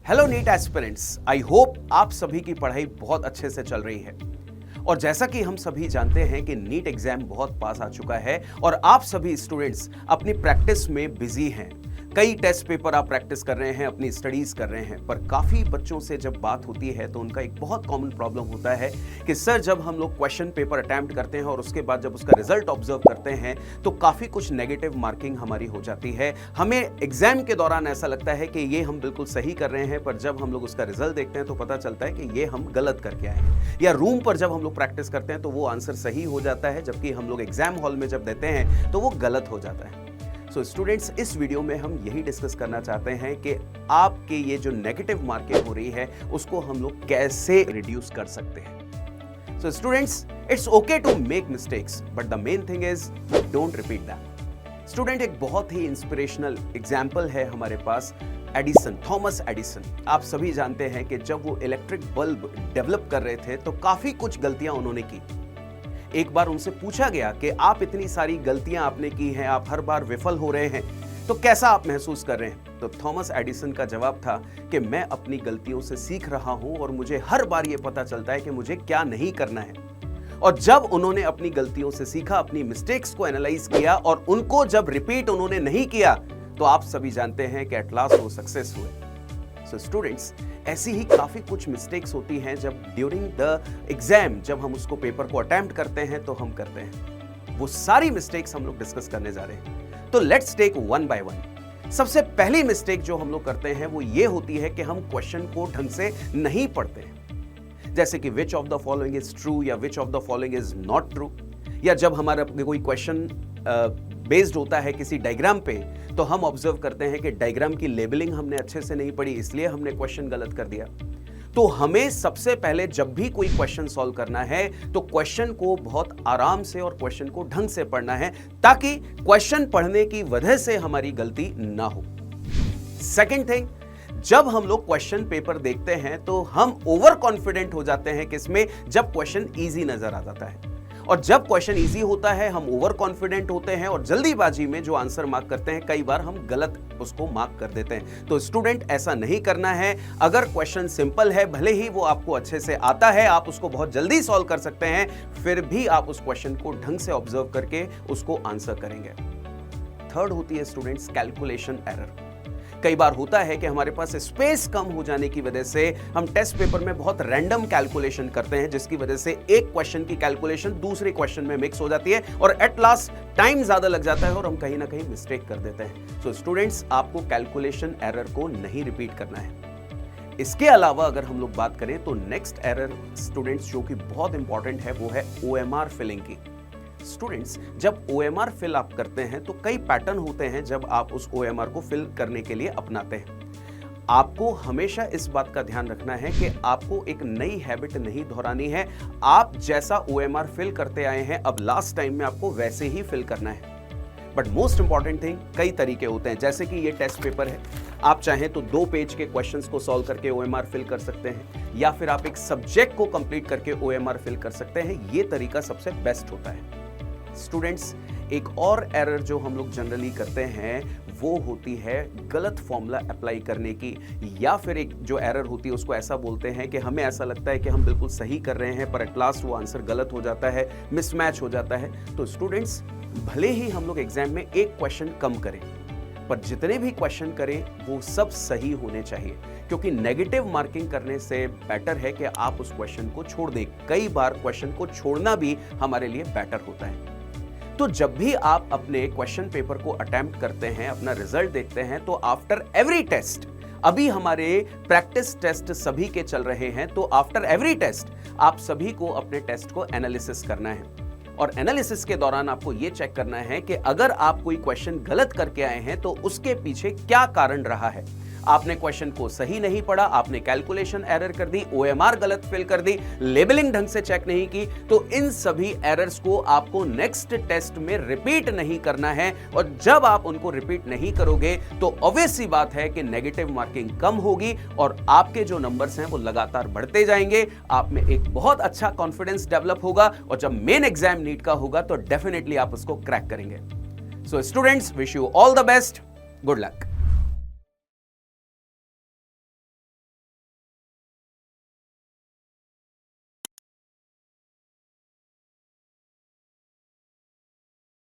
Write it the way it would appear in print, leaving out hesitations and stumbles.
Hello NEET aspirants, I hope आप सभी की पढ़ाई बहुत अच्छे से चल रही है। और जैसा कि हम सभी जानते हैं कि नीट एग्जाम बहुत पास आ चुका है और आप सभी स्टूडेंट्स अपनी प्रैक्टिस में बिजी हैं। कई टेस्ट पेपर आप प्रैक्टिस कर रहे हैं, अपनी स्टडीज कर रहे हैं, पर काफी बच्चों से जब बात होती है तो उनका एक बहुत कॉमन प्रॉब्लम होता है कि सर जब हम लोग क्वेश्चन पेपर अटेम्प्ट करते हैं और उसके बाद जब उसका रिजल्ट ऑब्जर्व करते हैं तो काफी कुछ नेगेटिव मार्किंग हमारी हो जाती है। हमें एग्जाम के दौरान ऐसा लगता है कि ये हम बिल्कुल सही कर रहे हैं, पर जब हम लोग उसका रिजल्ट देखते हैं तो पता चलता है कि ये हम गलत करके आए हैं। या रूम पर जब हम लोग प्रैक्टिस करते हैं तो वो आंसर सही हो जाता है, जबकि हम लोग एग्जाम हॉल में जब देते हैं तो वो गलत हो जाता है। सो स्टूडेंट्स, इस वीडियो में हम यही डिस्कस करना चाहते हैं कि आपके ये जो नेगेटिव मार्किंग हो रही है उसको हम लोग कैसे रिड्यूस कर सकते हैं। So students, it's okay to make mistakes, but the main thing is don't repeat that. Student, एक बहुत ही इंस्पिरेशनल एग्जाम्पल है हमारे पास, एडिसन, थॉमस एडिसन। आप सभी जानते हैं कि जब वो इलेक्ट्रिक बल्ब डेवलप कर रहे थे तो काफी कुछ गलतियां उन्होंने की। एक बार उनसे पूछा गया कि आप इतनी सारी गलतियां आपने की हैं, आप हर बार विफल हो रहे हैं, तो कैसा आप महसूस कर रहे हैं? तो थॉमस एडिसन का जवाब था कि मैं अपनी गलतियों से सीख रहा हूं और मुझे हर बार यह पता चलता है कि मुझे क्या नहीं करना है। और जब उन्होंने अपनी गलतियों से सीखा, अपनी मिस्टेक्स को एनालाइज किया और उनको जब रिपीट उन्होंने नहीं किया तो आप सभी जानते हैं कि एट लास्ट वो सक्सेस हुए। सो स्टूडेंट्स, ऐसी ही काफी कुछ मिस्टेक्स होती हैं जब ड्यूरिंग द एग्जाम, जब हम उसको पेपर को अटेम्प्ट करते हैं तो हम करते हैं। वो सारी मिस्टेक्स हम लोग डिस्कस करने जा रहे हैं, तो let's take one by one. सबसे पहली मिस्टेक जो हम लोग करते हैं वो ये होती है कि हम क्वेश्चन को ढंग से नहीं पढ़ते हैं। जैसे कि which of the following is true या which of the following is not true, या जब हमारा कोई क्वेश्चन बेस्ड होता है किसी डायग्राम पे तो हम ऑब्जर्व करते हैं कि डायग्राम की लेबलिंग हमने अच्छे से नहीं पढ़ी, इसलिए हमने क्वेश्चन गलत कर दिया। तो हमें सबसे पहले जब भी कोई क्वेश्चन सॉल्व करना है तो क्वेश्चन को बहुत आराम से और क्वेश्चन को ढंग से पढ़ना है, ताकि क्वेश्चन पढ़ने की वजह से हमारी गलती ना हो। सेकंड थिंग, जब हम लोग क्वेश्चन पेपर देखते हैं तो हम ओवर कॉन्फिडेंट हो जाते हैं किसमें? जब क्वेश्चन इजी नजर आ जाता है। और जब क्वेश्चन इजी होता है हम ओवर कॉन्फिडेंट होते हैं और जल्दीबाजी में जो आंसर मार्क करते हैं कई बार हम गलत उसको मार्क कर देते हैं। तो स्टूडेंट, ऐसा नहीं करना है। अगर क्वेश्चन सिंपल है, भले ही वो आपको अच्छे से आता है, आप उसको बहुत जल्दी सॉल्व कर सकते हैं, फिर भी आप उस क्वेश्चन को ढंग से ऑब्जर्व करके उसको आंसर करेंगे। थर्ड होती है स्टूडेंट्स कैलकुलेशन एरर। कई बार होता है कि हमारे पास स्पेस कम हो जाने की वजह से हम टेस्ट पेपर में बहुत रैंडम कैलकुलेशन करते हैं, जिसकी वजह से एक क्वेश्चन की कैलकुलेशन दूसरे क्वेश्चन में मिक्स हो जाती है और एट लास्ट टाइम ज्यादा लग जाता है और हम कहीं ना कहीं मिस्टेक कर देते हैं। सो स्टूडेंट्स, आपको कैलकुलेशन एरर को नहीं रिपीट करना है। इसके अलावा अगर हम लोग बात करें तो नेक्स्ट एरर स्टूडेंट्स जो कि बहुत इंपॉर्टेंट है वो है OMR फिलिंग की। स्टूडेंट्स, जब OMR फिल आप करते हैं तो कई पैटर्न होते हैं जब आप उस OMR को फिल करने के लिए अपनाते हैं। आपको हमेशा इस बात का ध्यान रखना है कि आपको एक नई हैबिट नहीं दोहरानी है। आप जैसा OMR फिल करते आए हैं अब लास्ट टाइम में आपको वैसे ही फिल करना है। बट मोस्ट इंपॉर्टेंट थिंग, कई तरीके होते हैं, जैसे कि ये टेस्ट पेपर है, आप चाहें तो 2 पेज के क्वेश्चंस को सॉल्व करके OMR फिल कर सकते हैं, या फिर आप एक सब्जेक्ट को कंप्लीट करके OMR फिल कर सकते हैं। ये तरीका सबसे बेस्ट होता है। स्टूडेंट्स, एक और एरर जो हम लोग जनरली करते हैं वो होती है गलत फॉर्मूला अप्लाई करने की, या फिर एक जो एरर होती है उसको ऐसा बोलते हैं कि हमें ऐसा लगता है कि हम बिल्कुल सही कर रहे हैं पर एट लास्ट वो आंसर गलत हो जाता है, मिसमैच हो जाता है। तो स्टूडेंट्स, भले ही हम लोग एग्जाम में एक क्वेश्चन कम करें, पर जितने भी क्वेश्चन करें वो सब सही होने चाहिए, क्योंकि नेगेटिव मार्किंग करने से बेटर है कि आप उस क्वेश्चन को छोड़ दें। कई बार क्वेश्चन को छोड़ना भी हमारे लिए बेटर होता है। तो जब भी आप अपने क्वेश्चन पेपर को अटेम्प्ट करते हैं, अपना रिजल्ट देखते हैं, तो आफ्टर एवरी टेस्ट, अभी हमारे प्रैक्टिस टेस्ट सभी के चल रहे हैं, तो आफ्टर एवरी टेस्ट आप सभी को अपने टेस्ट को एनालिसिस करना है। और एनालिसिस के दौरान आपको यह चेक करना है कि अगर आप कोई क्वेश्चन गलत करके आए हैं तो उसके पीछे क्या कारण रहा है। आपने क्वेश्चन को सही नहीं पढ़ा, आपने कैलकुलेशन एरर कर दी, OMR गलत फिल कर दी, लेबलिंग ढंग से चेक नहीं की, तो इन सभी एरर्स को आपको नेक्स्ट टेस्ट में रिपीट नहीं करना है। और जब आप उनको रिपीट नहीं करोगे तो ऑब्वियस सी बात है कि नेगेटिव मार्किंग कम होगी और आपके जो नंबर्स हैं वो लगातार बढ़ते जाएंगे। आप में एक बहुत अच्छा कॉन्फिडेंस डेवलप होगा और जब मेन एग्जाम नीट का होगा तो डेफिनेटली आप उसको क्रैक करेंगे। So students, wish you all the best, good luck.